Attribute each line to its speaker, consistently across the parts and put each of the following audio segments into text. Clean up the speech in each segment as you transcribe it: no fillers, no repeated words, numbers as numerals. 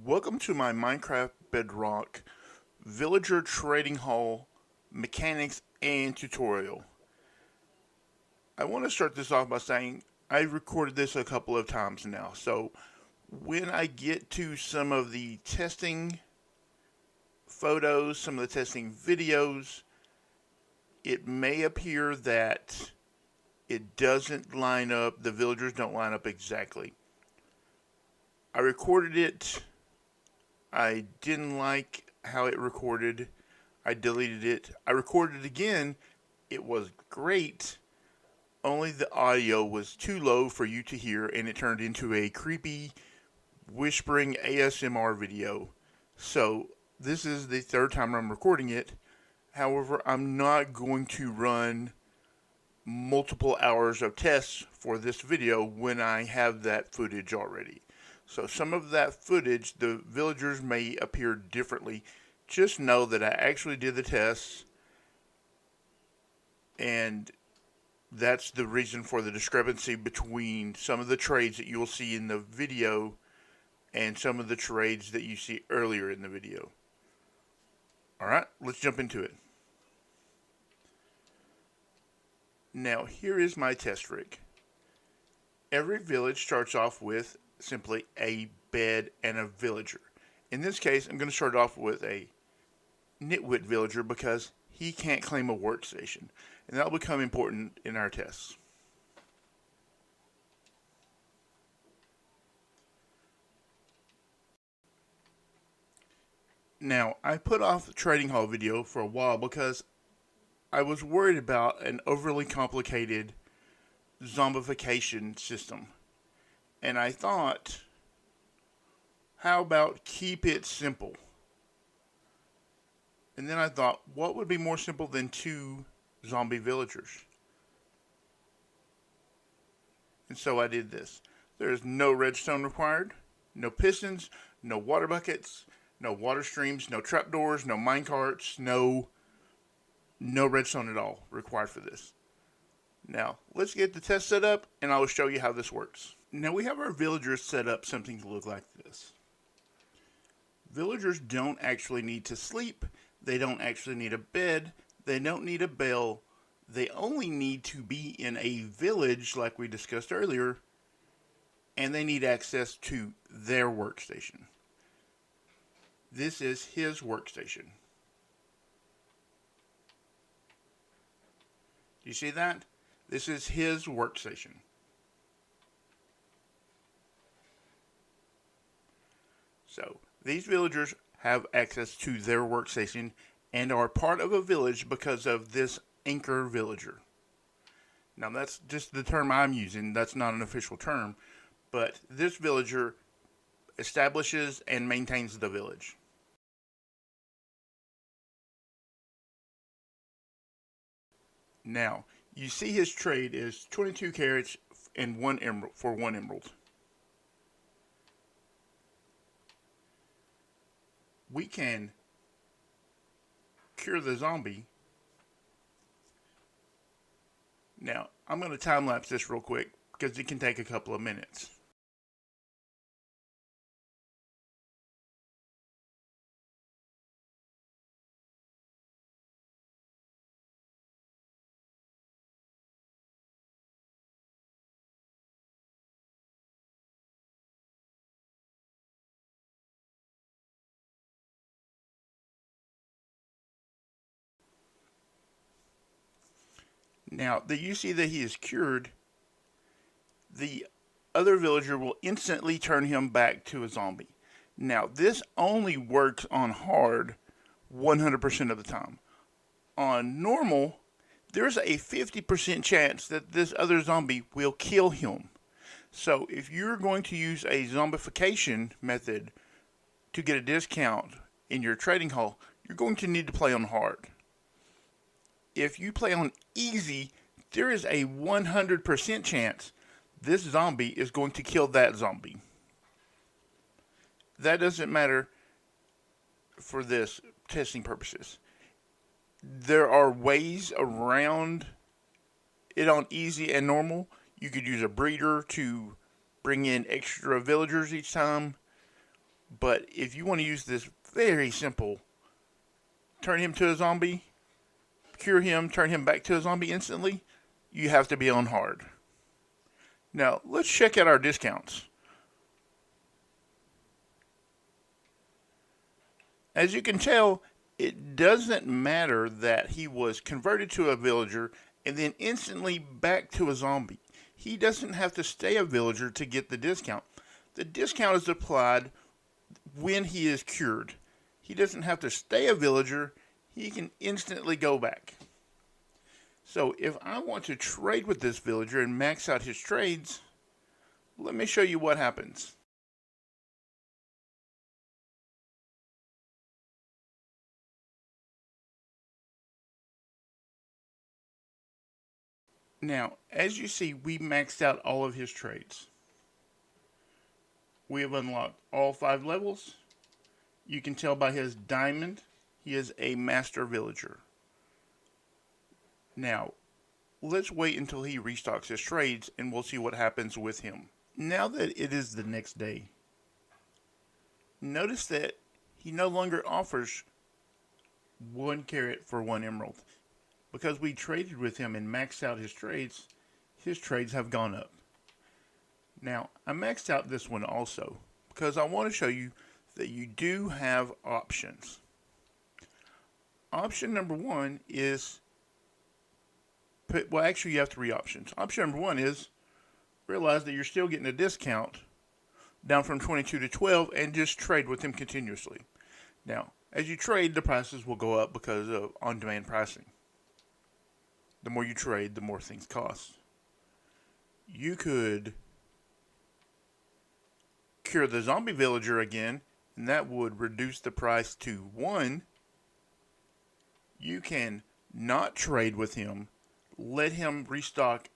Speaker 1: Welcome to my Minecraft Bedrock Villager Trading Hall mechanics and tutorial. I want to start this off by saying I've recorded this a couple of times now, so when I get to some of the testing photos, some of the testing videos, it may appear that it doesn't line up, the villagers don't line up exactly. I recorded it. I didn't like how it recorded. I deleted it. I recorded it again. It was great. Only the audio was too low for you to hear, and it turned into a creepy, whispering ASMR video. So, this is the third time I'm recording it. However, I'm not going to run multiple hours of tests for this video when I have that footage already. So some of that footage, the villagers may appear differently. Just know that I actually did the tests, and that's the reason for the discrepancy between some of the trades that you'll see in the video and some of the trades that you see earlier in the video. Alright, let's jump into it. Now, here is my test rig. Every village starts off with simply a bed and a villager. In this case, I'm going to start off with a nitwit villager because he can't claim a workstation, and that will become important in our tests. Now, I put off the trading hall video for a while because I was worried about an overly complicated zombification system. And I thought, how about keep it simple? And then I thought, what would be more simple than 2 zombie villagers? And so I did this. There is no redstone required, no pistons, no water buckets, no water streams, no trapdoors, no minecarts, no redstone at all required for this. Now, let's get the test set up, and I will show you how this works. Now, we have our villagers set up something to look like this. Villagers don't actually need to sleep. They don't actually need a bed. They don't need a bell. They only need to be in a village, like we discussed earlier, and they need access to their workstation. This is his workstation. Do you see that? This is his workstation. So, these villagers have access to their workstation and are part of a village because of this anchor villager. Now, that's just the term I'm using. That's not an official term. But this villager establishes and maintains the village. Now, you see his trade is 22 carrots and 1 emerald for 1 emerald. We can cure the zombie. Now, I'm going to time lapse this real quick because it can take a couple of minutes. Now that you see that he is cured, the other villager will instantly turn him back to a zombie. Now, this only works on hard 100% of the time. On normal, there's a 50% chance that this other zombie will kill him. So if you're going to use a zombification method to get a discount in your trading hall, you're going to need to play on hard. If you play on easy, there is a 100% chance this zombie is going to kill that zombie. That doesn't matter for this testing purposes. There are ways around it on easy and normal. You could use a breeder to bring in extra villagers each time. But if you want to use this very simple, turn him to a zombie, cure him, turn him back to a zombie instantly, you have to be on hard. Now, let's check out our discounts. As you can tell, it doesn't matter that he was converted to a villager and then instantly back to a zombie. He doesn't have to stay a villager to get the discount. The discount is applied when he is cured. He doesn't have to stay a villager. He can instantly go back. So if I want to trade with this villager and max out his trades, let me show you what happens. Now, as you see, we maxed out all of his trades. We have unlocked all 5 levels. You can tell by his diamond, he is a master villager. Now, let's wait until he restocks his trades and we'll see what happens with him. Now that it is the next day, notice that he no longer offers 1 carrot for 1 emerald. Because we traded with him and maxed out his trades have gone up. Now, I maxed out this one also because I want to show you that you do have options. Option number 1 is, well, actually you have 3 options. Option number 1 is realize that you're still getting a discount down from 22 to 12 and just trade with him continuously. Now, as you trade, the prices will go up because of on-demand pricing. The more you trade, the more things cost. You could cure the zombie villager again, and that would reduce the price to 1. You can not trade with him, let him restock,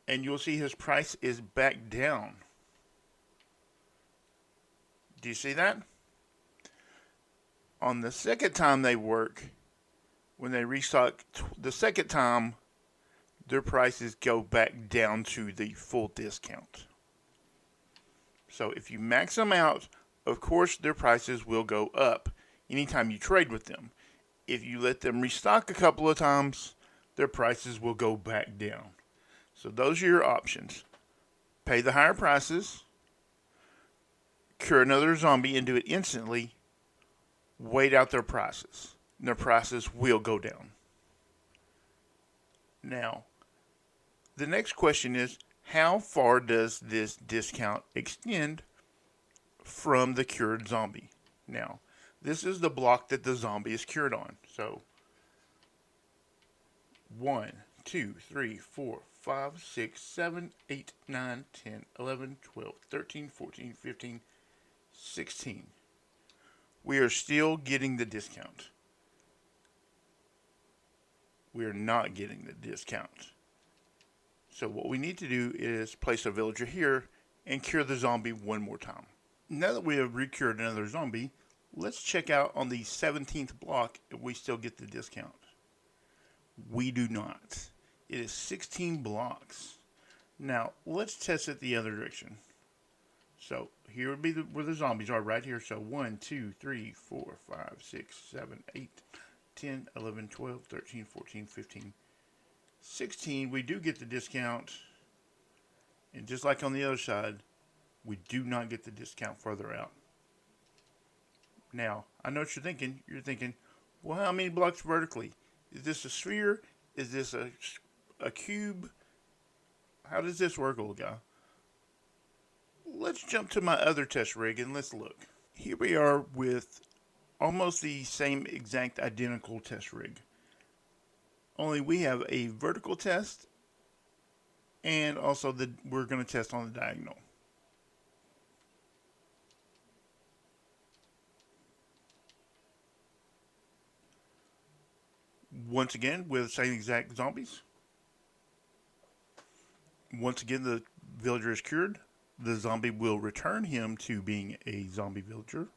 Speaker 1: and you'll see his price is back down. Do you see that? On the second time they work, when they restock the second time, their prices go back down to the full discount. So if you max them out, of course their prices will go up anytime you trade with them. If you let them restock a couple of times, their prices will go back down. So those are your options. Pay the higher prices, cure another zombie and do it instantly, wait out their prices. And their prices will go down. Now, the next question is, how far does this discount extend from the cured zombie? Now, this is the block that the zombie is cured on. So, 1, 2, 3, 4, 5, 6, 7, 8, 9, 10, 11, 12, 13, 14, 15, 16. We are still getting the discount. We are not getting the discount. So what we need to do is place a villager here and cure the zombie one more time. Now that we have recured another zombie, let's check out on the 17th block if we still get the discount. We do not. It is 16 blocks. Now, let's test it the other direction. So, here would be where the zombies are, right here. So, 1, 2, 3, 4, 5, 6, 7, 8, 10, 11, 12, 13, 14, 15, 16. We do get the discount. And just like on the other side, we do not get the discount further out. Now, I know what you're thinking. You're thinking, well, how many blocks vertically? Is this a sphere? Is this a cube? How does this work, old guy? Let's jump to my other test rig and let's look. Here we are with almost the same exact identical test rig. Only we have a vertical test and also we're going to test on the diagonal. Once again, with the same exact zombies. Once again, the villager is cured. The zombie will return him to being a zombie villager.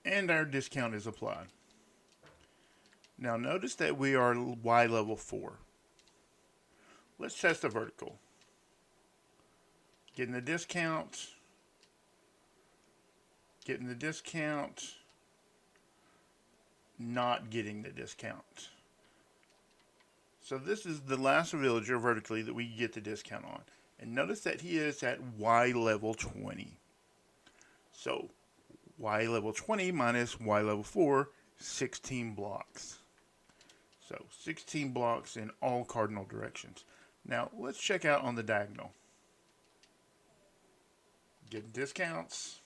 Speaker 1: And our discount is applied. Now notice that we are Y level 4. Let's test the vertical. Getting the discount. Getting the discount. Not getting the discount. So this is the last villager vertically that we get the discount on. And notice that he is at Y level 20. So Y level 20 minus Y level 4, 16 blocks. So 16 blocks in all cardinal directions. Now let's check out on the diagonal. Getting discounts.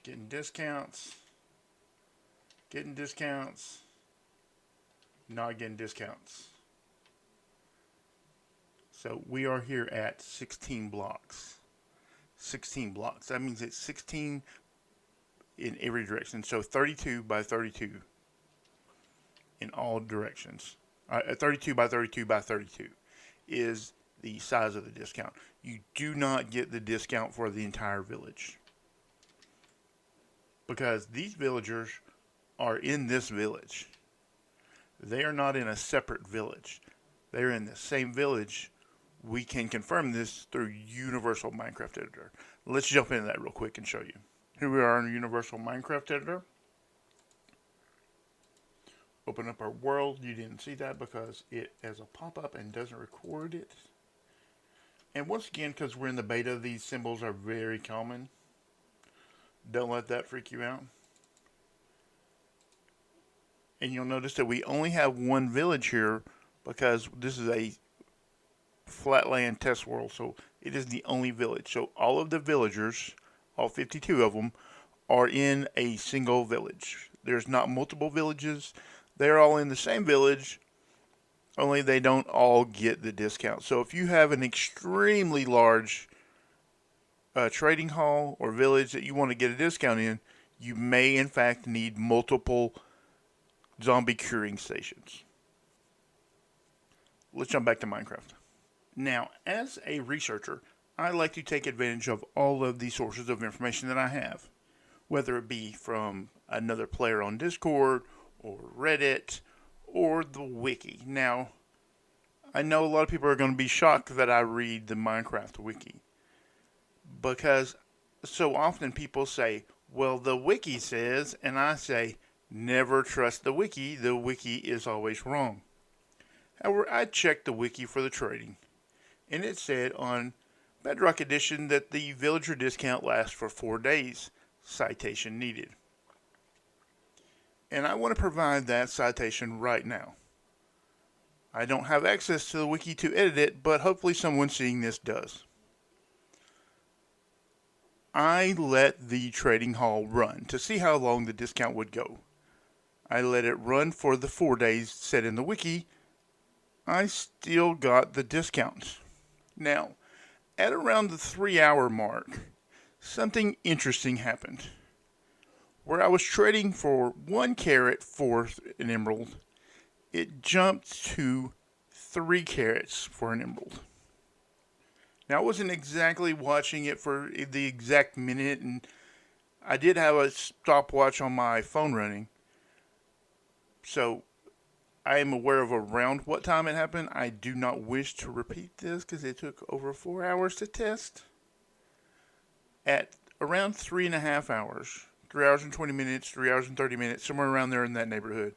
Speaker 1: Getting discounts. Getting discounts. Not getting discounts. So we are here at 16 blocks. 16 blocks. That means it's 16 in every direction. So 32 by 32 in all directions. 32 by 32 by 32 is the size of the discount. You do not get the discount for the entire village, because these villagers are in this village. They are not in a separate village. They are in the same village. We can confirm this through Universal Minecraft Editor. Let's jump into that real quick and show you. Here we are in Universal Minecraft Editor. Open up our world. You didn't see that because it has a pop-up and doesn't record it. And once again, because we're in the beta, these symbols are very common. Don't let that freak you out. And you'll notice that we only have one village here because this is a flatland test world, so it is the only village. So all of the villagers, all 52 of them, are in a single village. There's not multiple villages. They're all in the same village, only they don't all get the discount. So if you have an extremely large trading hall or village that you want to get a discount in, you may in fact need multiple zombie curing stations. Let's jump back to Minecraft. Now, as a researcher, I like to take advantage of all of the sources of information that I have, whether it be from another player on Discord or Reddit or the wiki. Now, I know a lot of people are going to be shocked that I read the Minecraft wiki, because so often people say, well, the wiki says, and I say, never trust the wiki is always wrong. However, I checked the wiki for the trading, and it said on Bedrock Edition that the villager discount lasts for 4 days, citation needed. And I want to provide that citation right now. I don't have access to the wiki to edit it, but hopefully someone seeing this does. I let the trading hall run to see how long the discount would go. I let it run for the 4 days set in the wiki. I still got the discount. Now, at around the 3-hour mark, something interesting happened. Where I was trading for 1 carat for an emerald, it jumped to 3 carats for an emerald. Now, I wasn't exactly watching it for the exact minute, and I did have a stopwatch on my phone running, so I am aware of around what time it happened. I do not wish to repeat this because it took over 4 hours to test. At around 3.5 hours, 3 hours and 20 minutes, 3 hours and 30 minutes, somewhere around there in that neighborhood,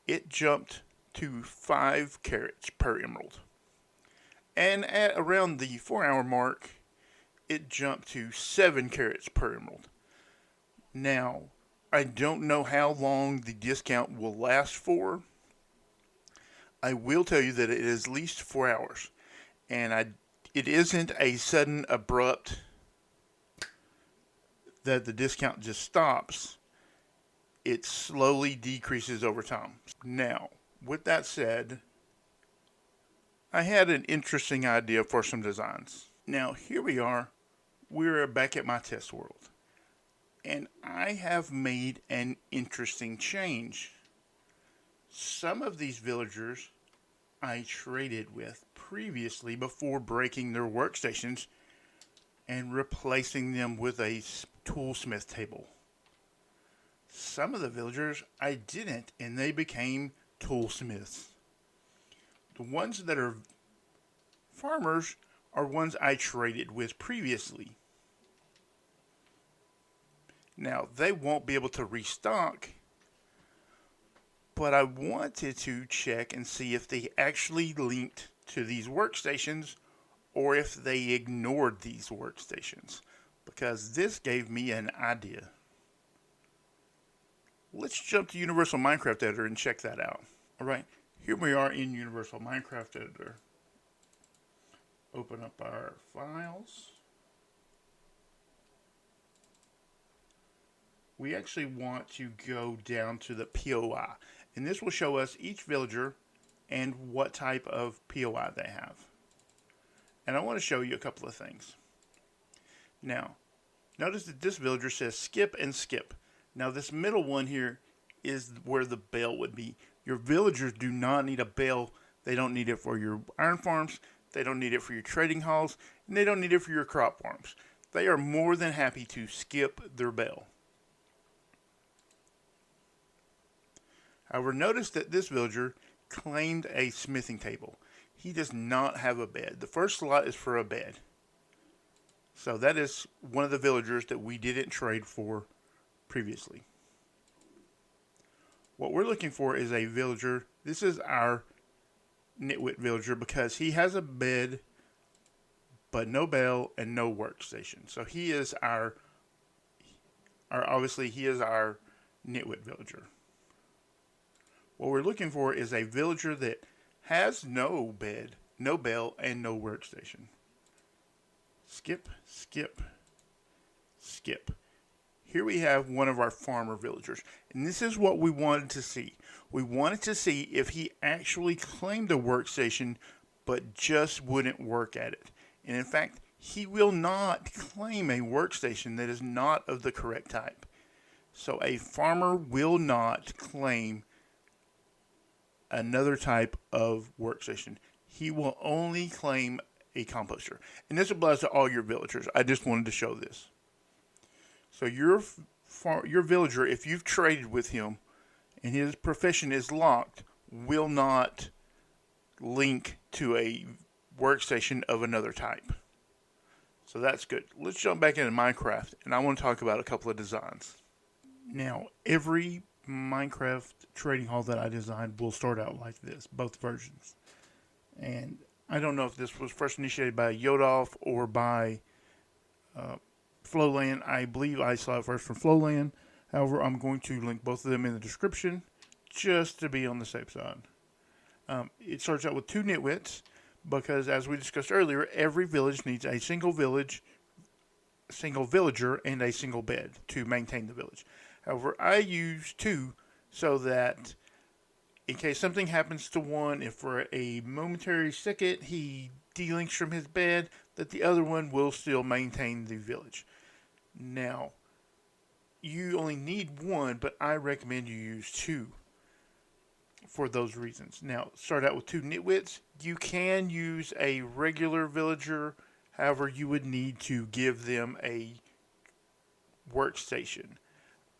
Speaker 1: it jumped to 5 carats per emerald. And at around the 4-hour mark, it jumped to 7 carats per emerald. Now, I don't know how long the discount will last for. I will tell you that it is at least 4 hours. And it isn't a sudden, abrupt, that the discount just stops. It slowly decreases over time. Now, with that said, I had an interesting idea for some designs. Now, here we are. We're back at my test world. And I have made an interesting change. Some of these villagers I traded with previously before breaking their workstations and replacing them with a toolsmith table. Some of the villagers I didn't, and they became toolsmiths. The ones that are farmers are ones I traded with previously. Now, they won't be able to restock, but I wanted to check and see if they actually linked to these workstations or if they ignored these workstations, because this gave me an idea. Let's jump to Universal Minecraft Editor and check that out. Alright, here we are in Universal Minecraft Editor. Open up our files. We actually want to go down to the POI, and this will show us each villager and what type of POI they have. And I want to show you a couple of things. Now, notice that this villager says skip and skip. Now this middle one here is where the bell would be. Your villagers do not need a bell. They don't need it for your iron farms. They don't need it for your trading halls. And they don't need it for your crop farms. They are more than happy to skip their bell. However, notice that this villager claimed a smithing table. He does not have a bed. The first slot is for a bed. So that is one of the villagers that we didn't trade for previously. What we're looking for is a villager. This is our nitwit villager because he has a bed, but no bell and no workstation. So he is our obviously he is our nitwit villager. What we're looking for is a villager that has no bed, no bell, and no workstation. Skip, skip, skip. Here we have one of our farmer villagers. And this is what we wanted to see. We wanted to see if he actually claimed a workstation, but just wouldn't work at it. And in fact, he will not claim a workstation that is not of the correct type. So a farmer will not claim another type of workstation. He will only claim a composter. And this applies to all your villagers. I just wanted to show this. So your villager, if you've traded with him and his profession is locked, will not link to a workstation of another type. So that's good. Let's jump back into Minecraft, and I want to talk about a couple of designs. Now, every Minecraft trading hall that I designed will start out like this, both versions. And I don't know if this was first initiated by Yodolf or by Flowland. I believe I saw it first from Flowland. However, I'm going to link both of them in the description just to be on the safe side. It starts out with 2 nitwits because, as we discussed earlier, every village needs a single villager, and a single bed to maintain the village. However, I use 2 so that in case something happens to one, if for a momentary second he delinks from his bed, that the other one will still maintain the village. Now, you only need 1, but I recommend you use 2 for those reasons. Now, start out with 2 nitwits. You can use a regular villager. However, you would need to give them a workstation.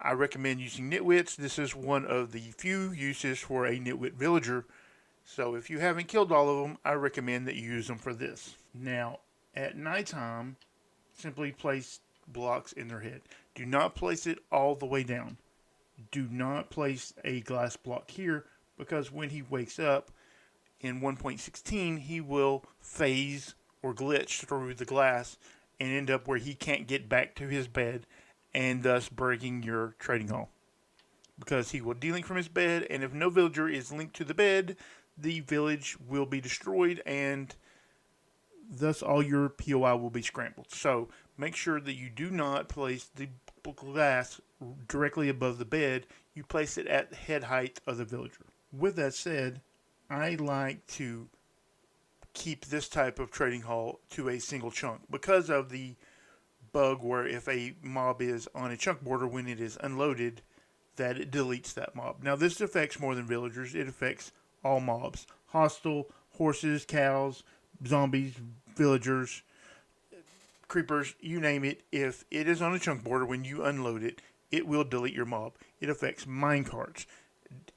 Speaker 1: I recommend using nitwits. This is one of the few uses for a nitwit villager. So if you haven't killed all of them, I recommend that you use them for this. Now, at nighttime, simply place blocks in their head. Do not place it all the way down. Do not place a glass block here, because when he wakes up in 1.16, he will phase or glitch through the glass and end up where he can't get back to his bed, and thus breaking your trading hall. Because he will delink from his bed, and if no villager is linked to the bed, the village will be destroyed, and thus all your POI will be scrambled. So make sure that you do not place the glass directly above the bed. You place it at the head height of the villager. With that said, I like to keep this type of trading hall to a single chunk because of the bug where if a mob is on a chunk border when it is unloaded, that it deletes that mob. Now this affects more than villagers. It affects all mobs. Hostile, horses, cows, zombies, villagers, creepers, you name it. If it is on a chunk border when you unload it, it will delete your mob. It affects minecarts.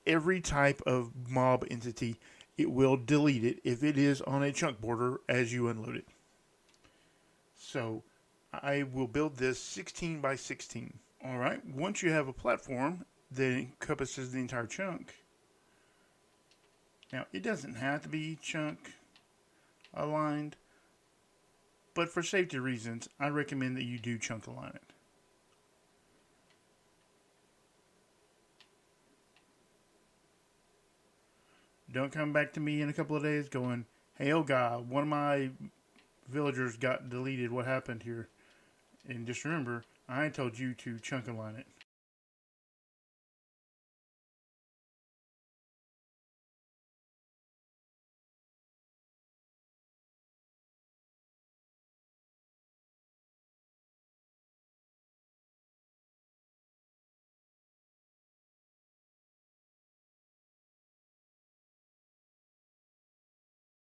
Speaker 1: Every type of mob entity it will delete it if it is on a chunk border as you unload it. So I will build this 16 by 16. All right, once you have a platform that encompasses the entire chunk, now it doesn't have to be chunk aligned, but for safety reasons, I recommend that you do chunk align it. Don't come back to me in a couple of days going, hey, oh God, one of my villagers got deleted. What happened here? And just remember, I told you to chunk align it.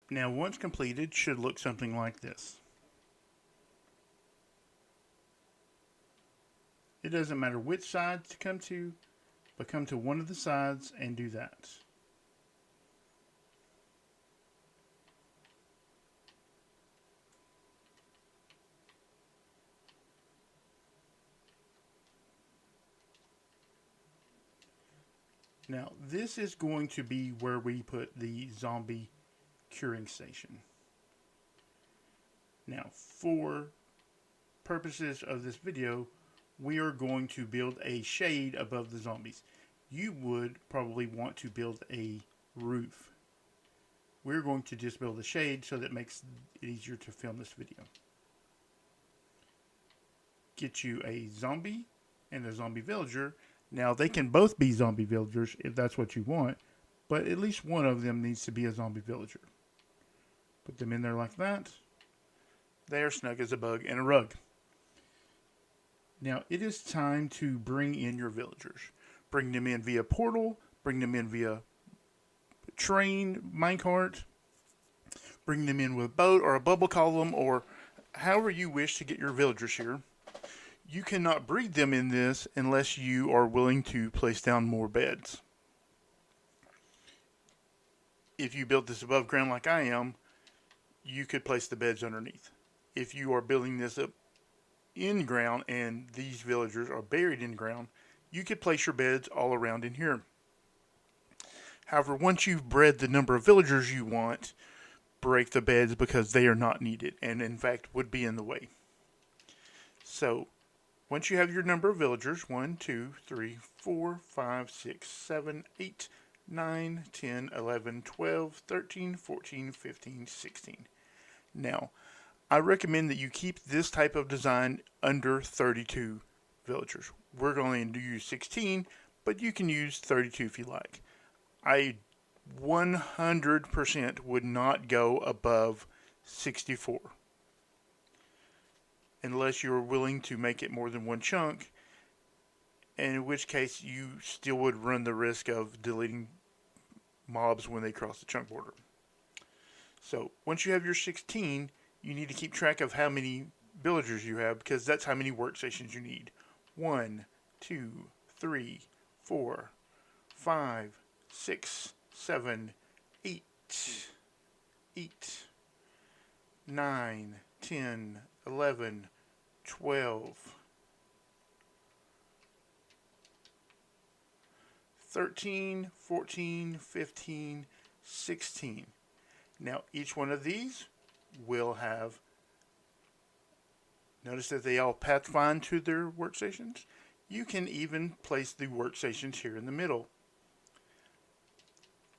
Speaker 1: Now, once completed, should look something like this. It doesn't matter which side to come to, but come to one of the sides and do that. Now, this is going to be where we put the zombie curing station. Now, for purposes of this video, we are going to build a shade above the zombies. You would probably want to build a roof. We're going to just build a shade so that it makes it easier to film this video. Get you a zombie and a zombie villager. Now, they can both be zombie villagers if that's what you want, but at least one of them needs to be a zombie villager. Put them in there like that. They are snug as a bug in a rug. Now, it is time to bring in your villagers. Bring them in via portal, bring them in via train, minecart, bring them in with a boat or a bubble column or however you wish to get your villagers here. You cannot breed them in this unless you are willing to place down more beds. If you build this above ground like I am, you could place the beds underneath. If you are building this up in ground and these villagers are buried in ground, you could place your beds all around in here. However, once you've bred the number of villagers you want, break the beds because they are not needed and in fact would be in the way. So, once you have your number of villagers, 1, 2, 3, 4, 5, 6, 7, 8, 9, 10, 11, 12, 13, 14, 15, 16. Now, I recommend that you keep this type of design under 32 villagers. We're going to use 16, but you can use 32 if you like. I 100% would not go above 64. Unless you're willing to make it more than one chunk, and in which case you still would run the risk of deleting mobs when they cross the chunk border. So, once you have your 16, you need to keep track of how many villagers you have because that's how many workstations you need. 1, 2, 3, 4, 5, 6, 7, 8, 9, 10, 11, 12, 13, 14, 15, 16. Now, each one of these will have, notice that they all pathfind to their workstations. You can even place the workstations here in the middle.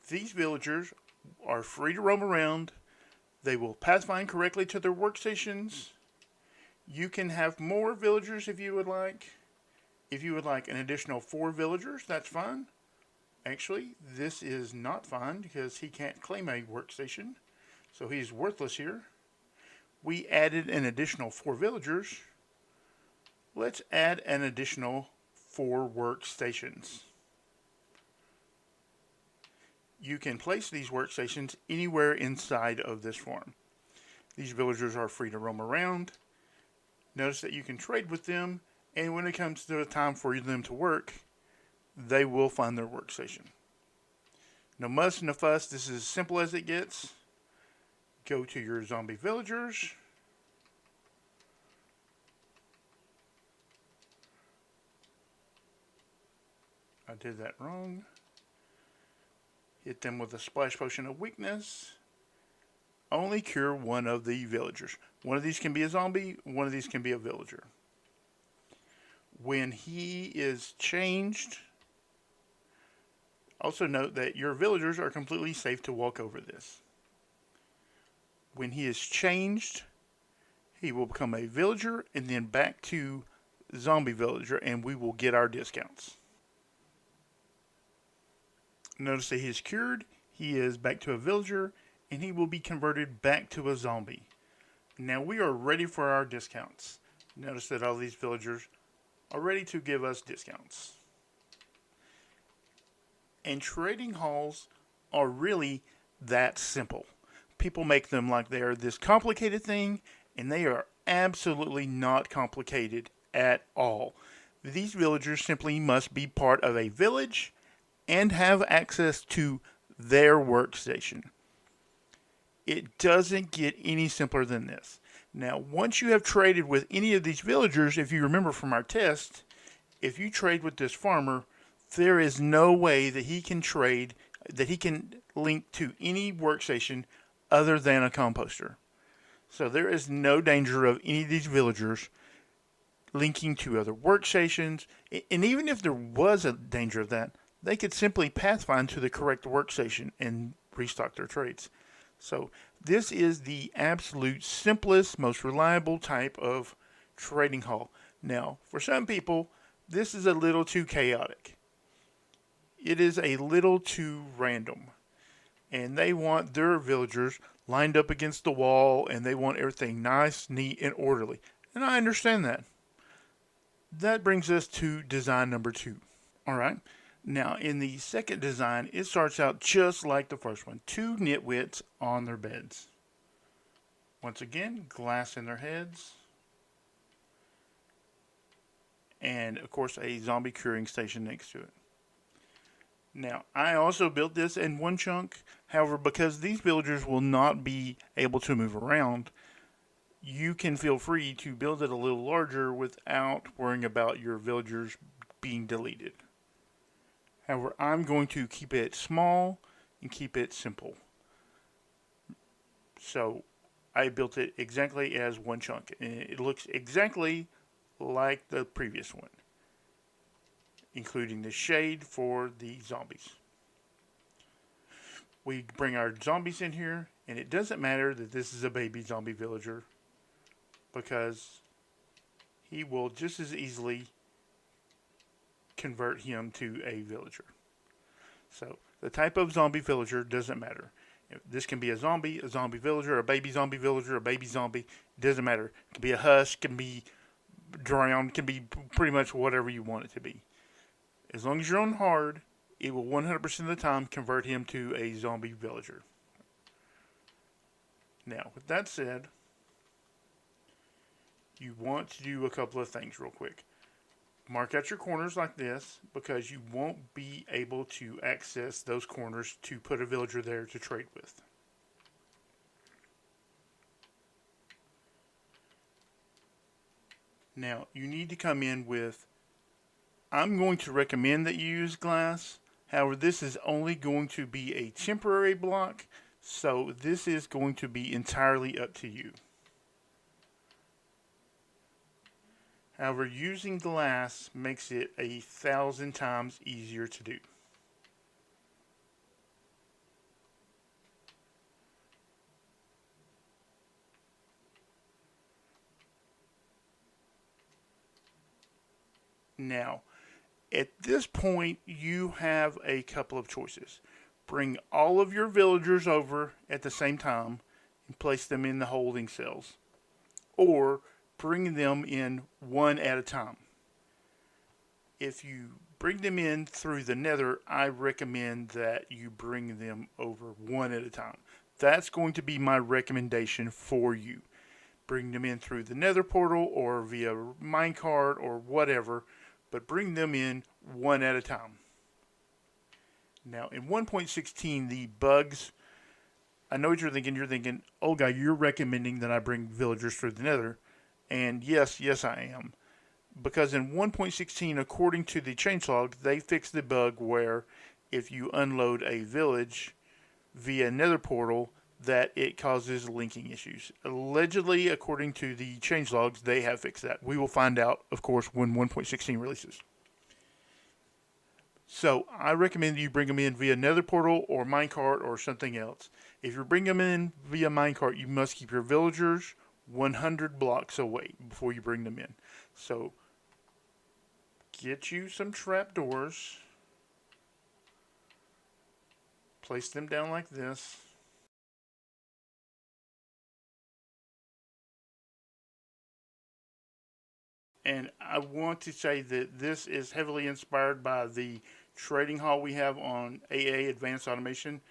Speaker 1: These villagers are free to roam around. They will pathfind correctly to their workstations. You can have more villagers if you would like. If you would like an additional 4 villagers, that's fine. Actually, this is not fine because he can't claim a workstation, so he's worthless here. We added an additional 4 villagers. Let's add an additional 4 workstations. You can place these workstations anywhere inside of this farm. These villagers are free to roam around. Notice that you can trade with them, and when it comes to the time for them to work, they will find their workstation. No muss, no fuss. This is as simple as it gets. Go to your zombie villagers. I did that wrong. Hit them with a splash potion of weakness. Only cure one of the villagers. One of these can be a zombie, one of these can be a villager. When he is changed, also note that your villagers are completely safe to walk over this. When he is changed, he will become a villager and then back to zombie villager, and we will get our discounts. Notice that he is cured, he is back to a villager, and he will be converted back to a zombie. Now we are ready for our discounts. Notice that all these villagers are ready to give us discounts. And trading halls are really that simple. People make them like they're this complicated thing, and they are absolutely not complicated at all. These villagers simply must be part of a village and have access to their workstation. It doesn't get any simpler than this. Now, once you have traded with any of these villagers, if you remember from our test, if you trade with this farmer, there is no way that he can trade, that he can link to any workstation other than a composter. So there is no danger of any of these villagers linking to other workstations. And even if there was a danger of that, they could simply pathfind to the correct workstation and restock their trades. So this is the absolute simplest, most reliable type of trading hall. Now, for some people, this is a little too chaotic. It is a little too random. And they want their villagers lined up against the wall, and they want everything nice, neat, and orderly. And I understand that. That brings us to design number 2. Alright, now in the second design, it starts out just like the first one. 2 nitwits on their beds. Once again, glass in their heads. And of course a zombie curing station next to it. Now, I also built this in one chunk. However, because these villagers will not be able to move around, you can feel free to build it a little larger without worrying about your villagers being deleted. However, I'm going to keep it small and keep it simple. So, I built it exactly as one chunk. And it looks exactly like the previous one, including the shade for the zombies. We bring our zombies in here, and it doesn't matter that this is a baby zombie villager, because he will just as easily convert him to a villager. So the type of zombie villager doesn't matter. This can be a zombie villager, a baby zombie villager, a baby zombie. It doesn't matter. It can be a husk, can be drowned, can be pretty much whatever you want it to be. As long as you're on hard, it will 100% of the time convert him to a zombie villager. Now, with that said, you want to do a couple of things real quick. Mark out your corners like this, because you won't be able to access those corners to put a villager there to trade with. Now, you need to come in with, I'm going to recommend that you use glass. However, this is only going to be a temporary block, so this is going to be entirely up to you. However, using glass makes it 1,000 times easier to do. Now, at this point, you have a couple of choices. Bring all of your villagers over at the same time and place them in the holding cells, or bring them in one at a time. If you bring them in through the nether, I recommend that you bring them over one at a time. That's going to be my recommendation for you. Bring them in through the nether portal or via minecart or whatever, but bring them in one at a time. Now, in 1.16, the bugs, I know what you're thinking. You're thinking, oh, guy, you're recommending that I bring villagers through the nether. And yes, I am. Because in 1.16, according to the changelog, they fixed the bug where if you unload a village via nether portal, that it causes linking issues. Allegedly, according to the changelogs, they have fixed that. We will find out, of course, when 1.16 releases. So I recommend you bring them in via nether portal or minecart or something else. If you bring them in via minecart, you must keep your villagers 100 blocks away before you bring them in. So get you some trapdoors, place them down like this. And I want to say that this is heavily inspired by the trading hall we have on AA Advanced Automation.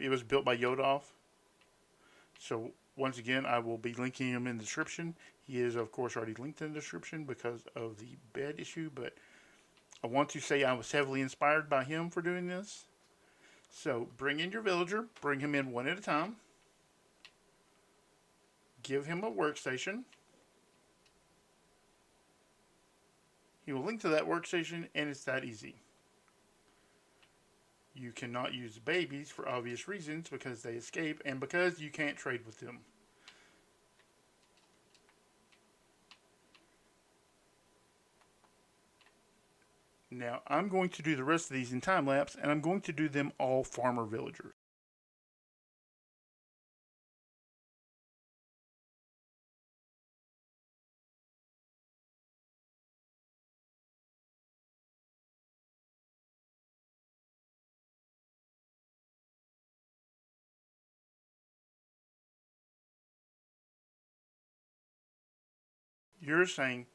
Speaker 1: It was built by Yodoff. So once again, I will be linking him in the description. He is, of course, already linked in the description because of the bed issue, but I want to say I was heavily inspired by him for doing this. So bring in your villager, bring him in one at a time, give him a workstation. He will link to that workstation, and it's that easy. You cannot use babies for obvious reasons because they escape and because you can't trade with them. Now, I'm going to do the rest of these in time lapse, and I'm going to do them all farmer villagers. You're saying,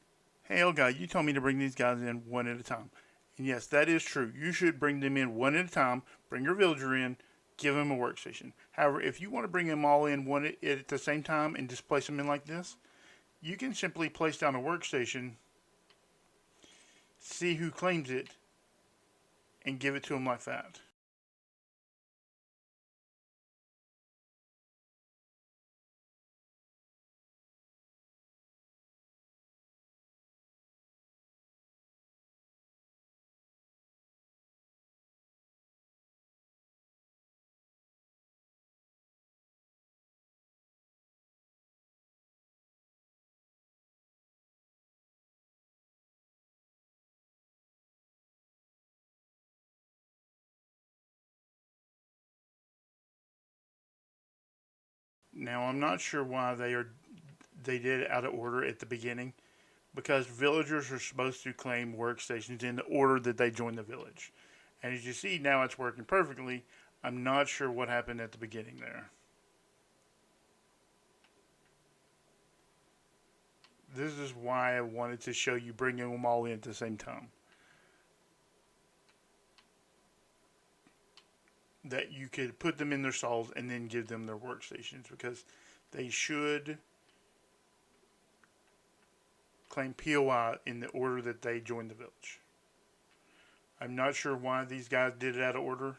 Speaker 1: hey, Elguy, you told me to bring these guys in one at a time. And yes, that is true. You should bring them in one at a time, bring your villager in, give them a workstation. However, if you want to bring them all in one at the same time and just place them in like this, you can simply place down a workstation, see who claims it, and give it to them like that. Now, I'm not sure why they did it out of order at the beginning, because villagers are supposed to claim workstations in the order that they join the village. And as you see, now it's working perfectly. I'm not sure what happened at the beginning there. This is why I wanted to show you bringing them all in at the same time. That you could put them in their stalls and then give them their workstations, because they should claim POI in the order that they joined the village. I'm not sure why these guys did it out of order.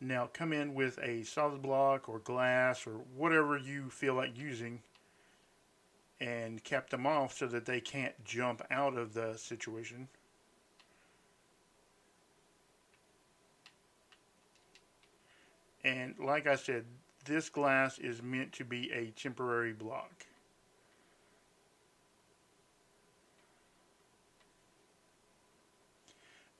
Speaker 1: Now come in with a solid block or glass or whatever you feel like using and cap them off so that they can't jump out of the situation. And like I said, this glass is meant to be a temporary block.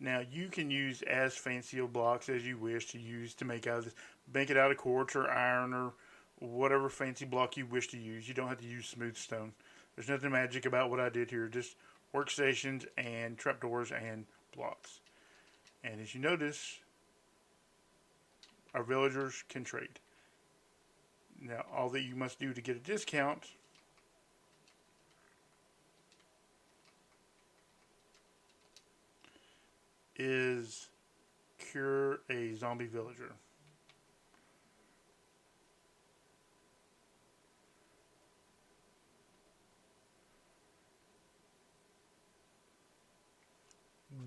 Speaker 1: Now you can use as fancy of blocks as you wish to use to make out of this. Make it out of quartz or iron or whatever fancy block you wish to use. You don't have to use smooth stone. There's nothing magic about what I did here. Just workstations and trapdoors and blocks. And as you notice, our villagers can trade. Now all that you must do to get a discount is cure a zombie villager.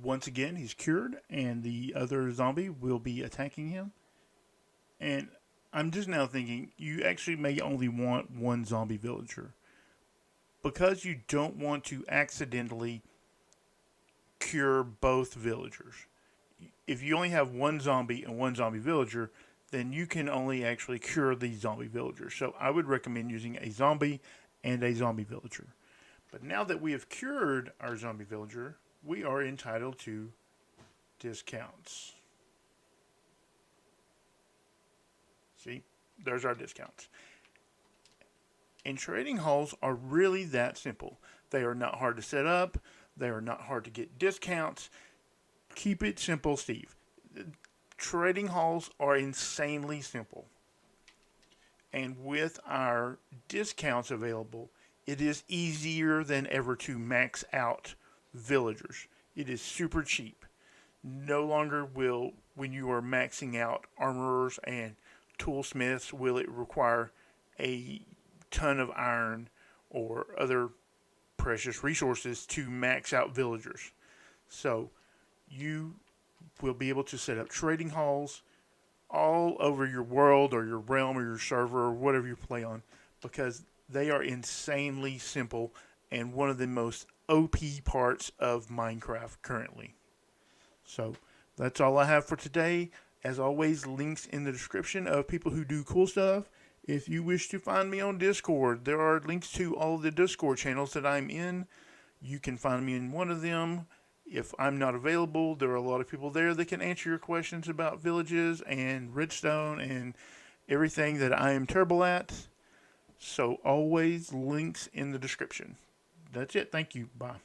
Speaker 1: once again, he's cured, and the other zombie will be attacking him. And I'm just now thinking, you actually may only want one zombie villager. Because you don't want to accidentally cure both villagers. If you only have one zombie and one zombie villager, then you can only actually cure these zombie villagers. So I would recommend using a zombie and a zombie villager. But now that we have cured our zombie villager, we are entitled to discounts. See, there's our discounts. And trading halls are really that simple. They are not hard to set up. They are not hard to get discounts. Keep it simple, Steve. Trading halls are insanely simple. And with our discounts available, it is easier than ever to max out villagers. It is super cheap. No longer will, when you are maxing out armorers and toolsmiths, will it require a ton of iron or other precious resources to max out villagers. So you will be able to set up trading halls all over your world or your realm or your server or whatever you play on, because they are insanely simple and one of the most OP parts of Minecraft currently. So that's all I have for today. As always, links in the description of people who do cool stuff. If you wish to find me on Discord, there are links to all of the Discord channels that I'm in. You can find me in one of them. If I'm not available, there are a lot of people there that can answer your questions about villages and redstone and everything that I am terrible at. So always links in the description. That's it. Thank you. Bye.